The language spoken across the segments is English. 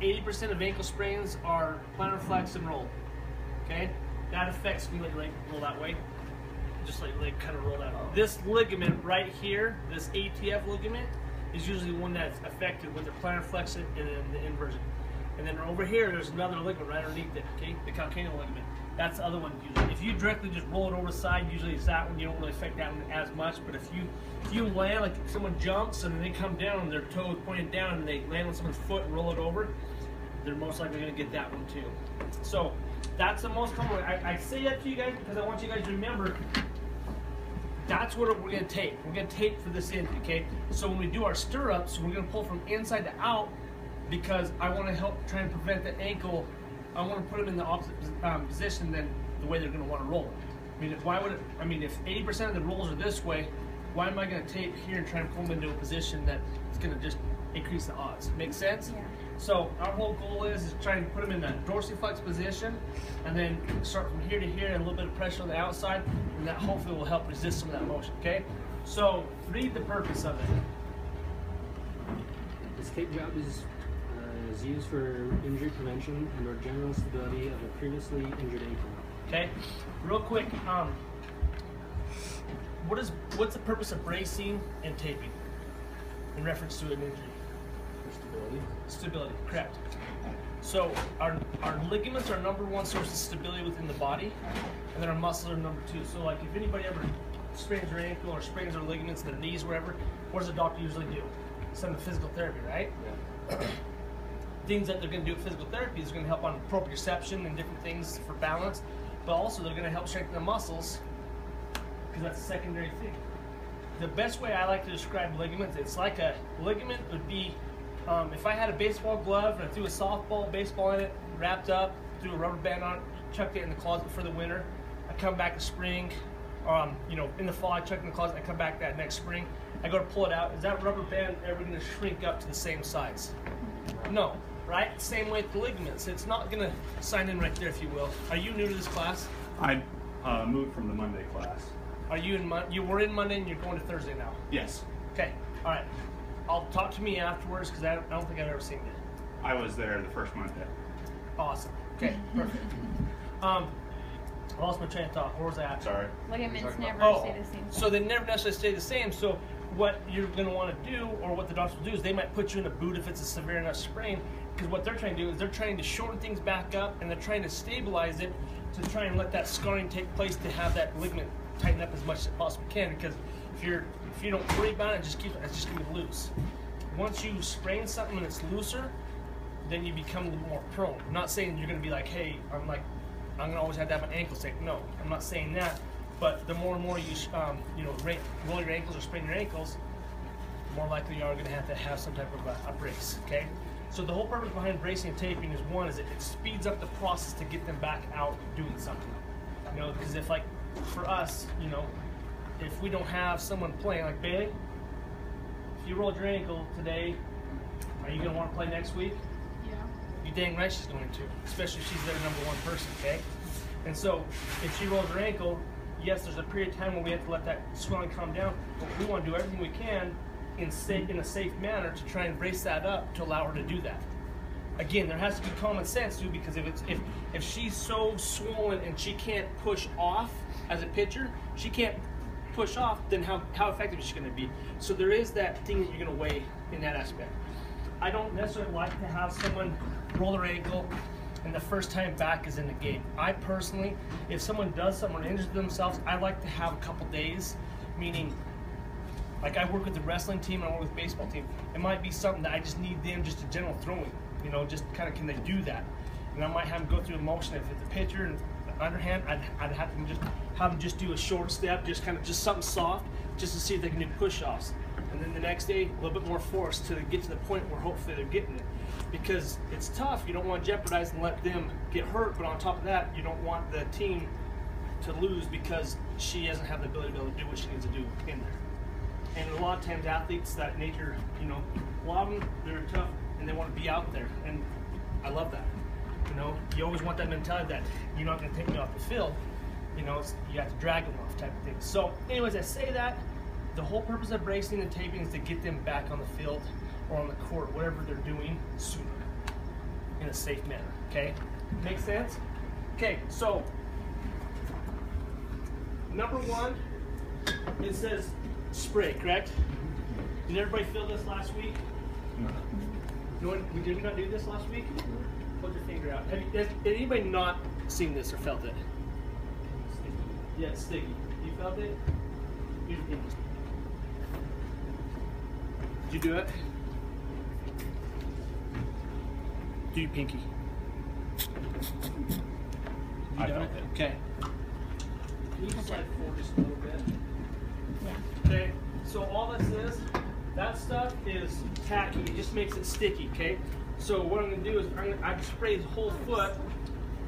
80% of ankle sprains are plantar flex and roll. Okay, that affects me like roll that way, just like kind of roll that. This ligament right here, this ATF ligament, is usually one that's affected with the plantar flexion and then the inversion. And then over here, there's another ligament right underneath it. Okay, the calcaneal ligament. That's the other one usually. If you directly just roll it over the side, usually it's that one. You don't really affect that one as much. But if you land, like someone jumps and then they come down and their toe is pointed down and they land on someone's foot and roll it over, they're most likely going to get that one too. So that's the most common way. I say that to you guys because I want you guys to remember that's what we're going to tape. We're going to tape for this injury, okay? So when we do our stirrups, we're going to pull from inside to out because I want to help try and prevent the ankle. I want to put them in the opposite position than the way they're going to want to roll. I mean, if 80% of the rolls are this way, why am I going to tape here and try and pull them into a position that it's going to just increase the odds? Make sense? Yeah. So our whole goal is try and put them in that dorsiflex position, and then start from here to here, and a little bit of pressure on the outside, and that hopefully will help resist some of that motion. Okay? So read the purpose of it. This tape job is used for injury prevention and or general stability of a previously injured ankle. Okay, real quick, what's the purpose of bracing and taping in reference to an injury? For stability. Stability, correct. So our ligaments are number one source of stability within the body, and then our muscles are number two. So like if anybody ever sprains their ankle or sprains their ligaments, their knees, wherever, what does the doctor usually do? Send them to physical therapy, right? Yeah. Things that they're going to do with physical therapy is going to help on proprioception and different things for balance, but also they're going to help strengthen the muscles because that's a secondary thing. The best way I like to describe ligaments, it's like a ligament would be if I had a baseball glove and I threw a softball, baseball in it, wrapped up, threw a rubber band on it, chucked it in the closet for the winter. I come back in spring, in the fall I chuck it in the closet, I come back that next spring. I go to pull it out. Is that rubber band ever going to shrink up to the same size? No. Right? Same way with the ligaments. It's not going to sign in right there, if you will. Are you new to this class? I moved from the Monday class. Are you in you were in Monday and you're going to Thursday now? Yes. Okay. All right. I'll talk to me afterwards because I don't think I've ever seen it. I was there the first Monday. Awesome. Okay. Perfect. I lost my train of thought. Where was I at? Sorry. Ligaments never stay the same. So they never necessarily stay the same. So what you're going to want to do, or what the doctors will do, is they might put you in a boot if it's a severe enough sprain. Because what they're trying to do is they're trying to shorten things back up and they're trying to stabilize it to try and let that scarring take place to have that ligament tighten up as much as it possibly can. Because if you don't worry about it, it's just going to be loose. Once you sprain something and it's looser, then you become a little more prone. I'm not saying you're going to be like, hey, I'm going to always have to have my ankle safe. No, I'm not saying that. But the more and more you roll your ankles or sprain your ankles, the more likely you are going to have some type of a brace. Okay. So the whole purpose behind bracing and taping is one, is it speeds up the process to get them back out doing something. Because if like for us, if we don't have someone playing, like Bailey, if you rolled your ankle today, are you going to want to play next week? Yeah. You dang right she's going to, especially if she's their number one person, okay? And so if she rolls her ankle, yes, there's a period of time where we have to let that swelling calm down, but we want to do everything we can in a safe manner to try and brace that up to allow her to do that. Again, there has to be common sense too, because if she's so swollen and she can't push off as a pitcher, she can't push off, then how effective is she going to be? So there is that thing that you're going to weigh in that aspect. I don't necessarily like to have someone roll their ankle and the first time back is in the game. I personally, if someone does something or injures themselves, I like to have a couple days, meaning like I work with the wrestling team and I work with the baseball team. It might be something that I just need them just a general throwing, just kind of can they do that? And I might have them go through a motion. If it's a pitcher and the underhand, I'd have them just do a short step, just something soft, just to see if they can do push-offs. And then the next day, a little bit more force to get to the point where hopefully they're getting it. Because it's tough, you don't want to jeopardize and let them get hurt, but on top of that, you don't want the team to lose because she doesn't have the ability to be able to do what she needs to do in there. And a lot of times athletes, that nature, a lot of them, they're tough and they want to be out there. And I love that. You always want that mentality that you're not going to take me off the field. You have to drag them off type of thing. So anyways, I say that the whole purpose of bracing and taping is to get them back on the field or on the court, whatever they're doing, sooner. a safe manner, okay? Make sense? Okay, so number one, it says spray, correct? Did everybody feel this last week? No. Did we not do this last week? Hold your finger out. Has anybody not seen this or felt it? Yeah, it's sticky. You felt it? Use your pinky. Did you do it? Do your pinky. I felt it. Okay. Can you slide forward just a little bit? Yeah. Okay, so all this is, that stuff is tacky. It just makes it sticky, okay? So what I'm gonna do is I spray the whole foot,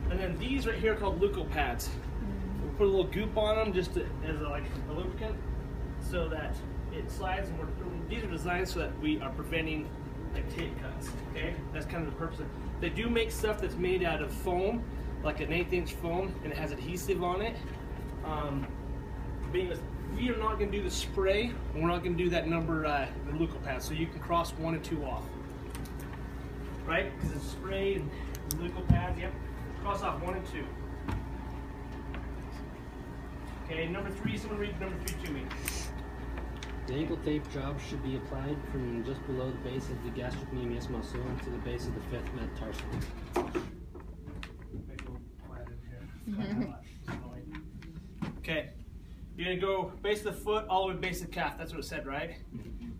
and then these right here are called leukopads. We'll put a little goop on them just as like a lubricant, so that it slides. And these are designed so that we are preventing like tape cuts. Okay, that's kind of the purpose. They do make stuff that's made out of foam, like an 1/8" foam, and it has adhesive on it. We are not going to do the spray, and we're not going to do that number the leukopads. So you can cross 1 and 2 off, right? Because it's spray and leukopads. Yep. Cross off 1 and 2. Okay, number 3. Someone read number 3 to me. The ankle tape job should be applied from just below the base of the gastrocnemius muscle to the base of the 5th metatarsal. Okay, you're gonna go base of the foot all the way base of the calf. That's what it said, right?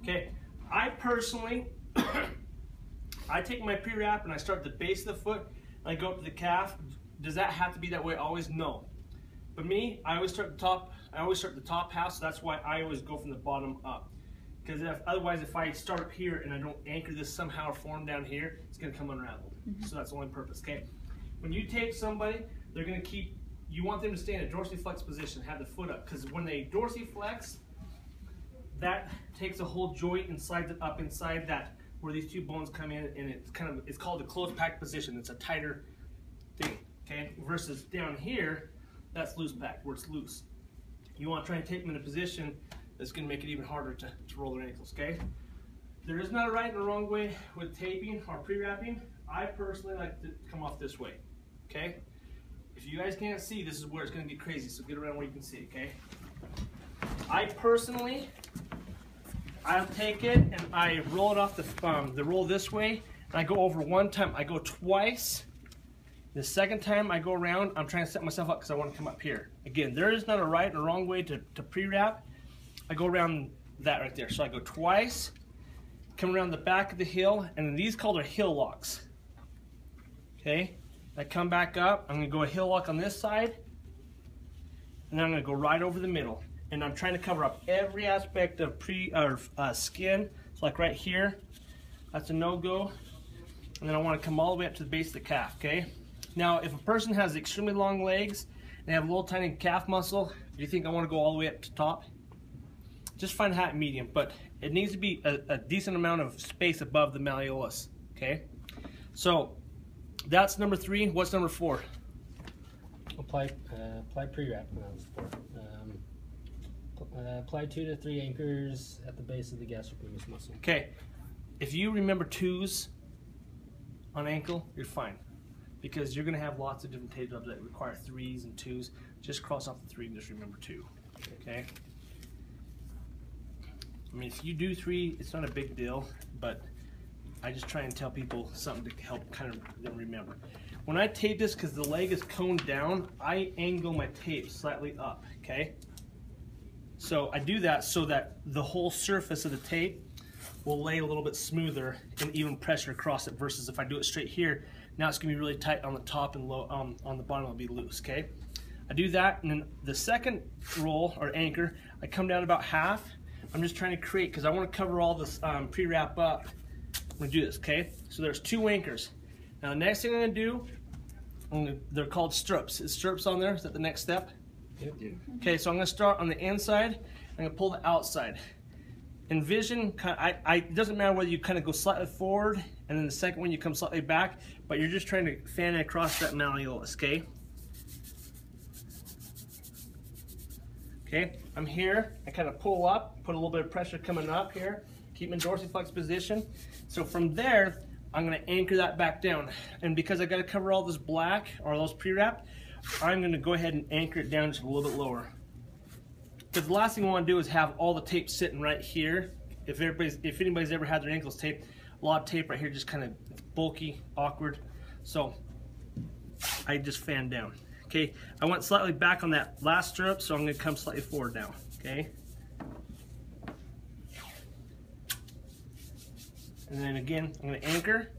Okay, I personally, I take my pre-wrap and I start at the base of the foot and I go up to the calf. Does that have to be that way always? No. But me, I always start at the top. I always start at the top half, so that's why I always go from the bottom up. Because otherwise, if I start up here and I don't anchor this somehow or form down here, it's gonna come unraveled. So that's the only purpose. Okay. When you tape somebody, they're gonna keep. You want them to stay in a dorsiflex position, have the foot up, because when they dorsiflex, that takes a whole joint and slides it up inside that where these 2 bones come in, and it's called a close packed position. It's a tighter thing, okay? Versus down here, that's loose packed, where it's loose. You want to try and tape them in a position that's going to make it even harder to roll their ankles, okay? There is not a right and a wrong way with taping or pre-wrapping. I personally like to come off this way, okay? If you guys can't see, this is where it's going to get crazy, so get around where you can see, okay? I personally, I'll take it and I roll it off the roll this way, and I go over 1 time. I go twice. The second time I go around, I'm trying to set myself up because I want to come up here. Again, there is not a right and a wrong way to pre-wrap. I go around that right there. So I go twice, come around the back of the heel, and then these called are heel locks. Okay? I come back up, I'm going to go a heel lock on this side, and then I'm going to go right over the middle. And I'm trying to cover up every aspect of skin. So like right here, that's a no-go. And then I want to come all the way up to the base of the calf, okay? Now, if a person has extremely long legs, and they have a little tiny calf muscle, do you think I want to go all the way up to top? Just find a hat medium, but it needs to be a decent amount of space above the malleolus, okay? So, that's number 3. What's number 4? Apply pre-wrap. Apply 2 to 3 anchors at the base of the gastrocnemius muscle. Okay, if you remember 2s on ankle, you're fine. Because you're going to have lots of different tape jobs that require 3s and 2s. Just cross off the 3 and just remember 2. Okay? I mean, if you do 3, it's not a big deal, but I just try and tell people something to help kind of them remember. When I tape this, because the leg is coned down, I angle my tape slightly up, okay? So I do that so that the whole surface of the tape will lay a little bit smoother and even pressure across it, versus if I do it straight here, now it's gonna be really tight on the top and low on the bottom, it'll be loose, okay? I do that, and then the second roll or anchor, I come down about half. I'm just trying to create, because I want to cover all this pre-wrap up. I'm gonna do this, okay? So there's 2 anchors. Now the next thing I'm gonna do, they're called stirrups. Is stirrups on there? Is that the next step? Yep. Okay, so I'm gonna start on the inside. I'm gonna pull the outside. Envision, it doesn't matter whether you kind of go slightly forward and then the second one you come slightly back, but you're just trying to fan it across that malleolus, okay? Okay, I'm here, I kind of pull up, put a little bit of pressure coming up here, keep in dorsiflex position. So from there, I'm gonna anchor that back down. And because I gotta cover all this black or those pre-wrapped, I'm gonna go ahead and anchor it down just a little bit lower. Because the last thing I wanna do is have all the tape sitting right here. If anybody's ever had their ankles taped, a lot of tape right here just kind of bulky, awkward. So I just fan down. Okay, I went slightly back on that last stirrup, so I'm gonna come slightly forward now, okay? And then again, I'm gonna anchor.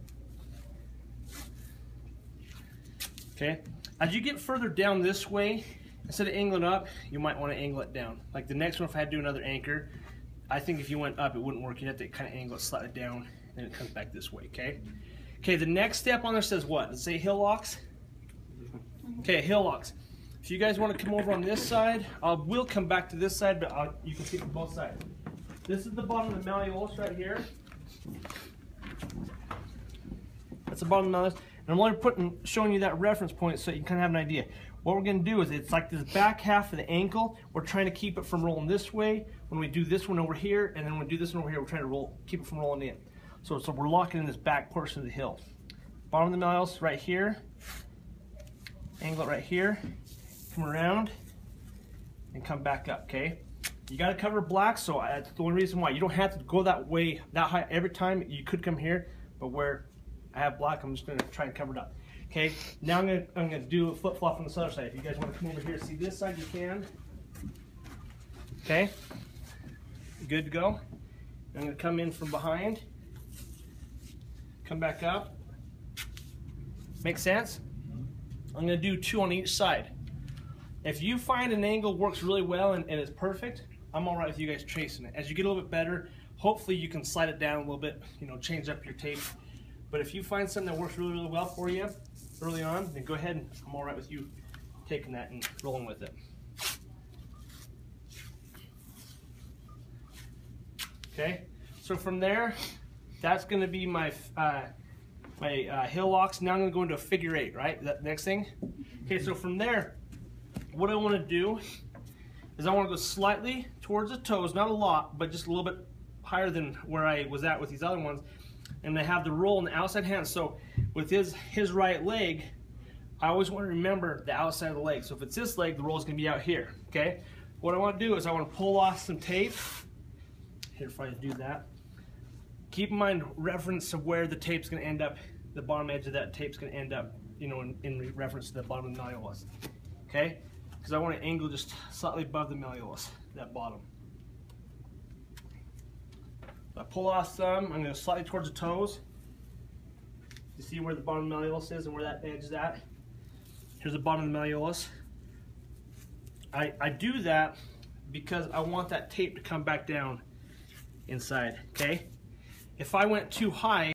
Okay, as you get further down this way, instead of angling up, you might wanna angle it down. Like the next one, if I had to do another anchor, I think if you went up, it wouldn't work. You'd have to kind of angle it slightly down, and it comes back this way, okay? Okay, the next step on there says what? Does it say hill locks? Okay, hill locks. If you guys want to come over on this side, I will come back to this side, but you can see from both sides. This is the bottom of the malleolus right here. That's the bottom of the malleolus. And I'm only showing you that reference point so you can kind of have an idea. What we're going to do is it's like this back half of the ankle. We're trying to keep it from rolling this way. When we do this one over here, and then when we do this one over here, we're trying to keep it from rolling in. So we're locking in this back portion of the hill. Bottom of the malleolus right here. Angle it right here. Come around and come back up, okay? You got to cover black, so that's the only reason why. You don't have to go that way, that high every time. You could come here, but where I have black, I'm just going to try and cover it up. Okay, now I'm gonna do a flip flop on this other side. If you guys want to come over here, see this side, you can. Okay, good to go. I'm gonna come in from behind, come back up. Make sense? I'm gonna do 2 on each side. If you find an angle works really well and it's perfect, I'm all right with you guys tracing it. As you get a little bit better, hopefully you can slide it down a little bit, you know, change up your tape. But if you find something that works really, really well for you early on, then go ahead and I'm all right with you taking that and rolling with it. Okay, so from there, that's going to be my hill locks. Now I'm going to go into a figure 8, right? That next thing. Okay, so from there, what I want to do is I want to go slightly towards the toes, not a lot, but just a little bit higher than where I was at with these other ones. And I have the roll in the outside hand. So with his right leg, I always want to remember the outside of the leg. So if it's this leg, the roll is going to be out here, okay? What I want to do is I want to pull off some tape. Here, if I do that. Keep in mind reference of where the tape's going to end up, the bottom edge of that tape's going to end up, you know, in reference to the bottom of the malleolus, okay? Because I want to angle just slightly above the malleolus, that bottom. I pull off some, I'm going to go slightly towards the toes. You see where the bottom of the malleolus is and where that edge is at? Here's the bottom of the malleolus. I do that because I want that tape to come back down inside, okay? If I went too high,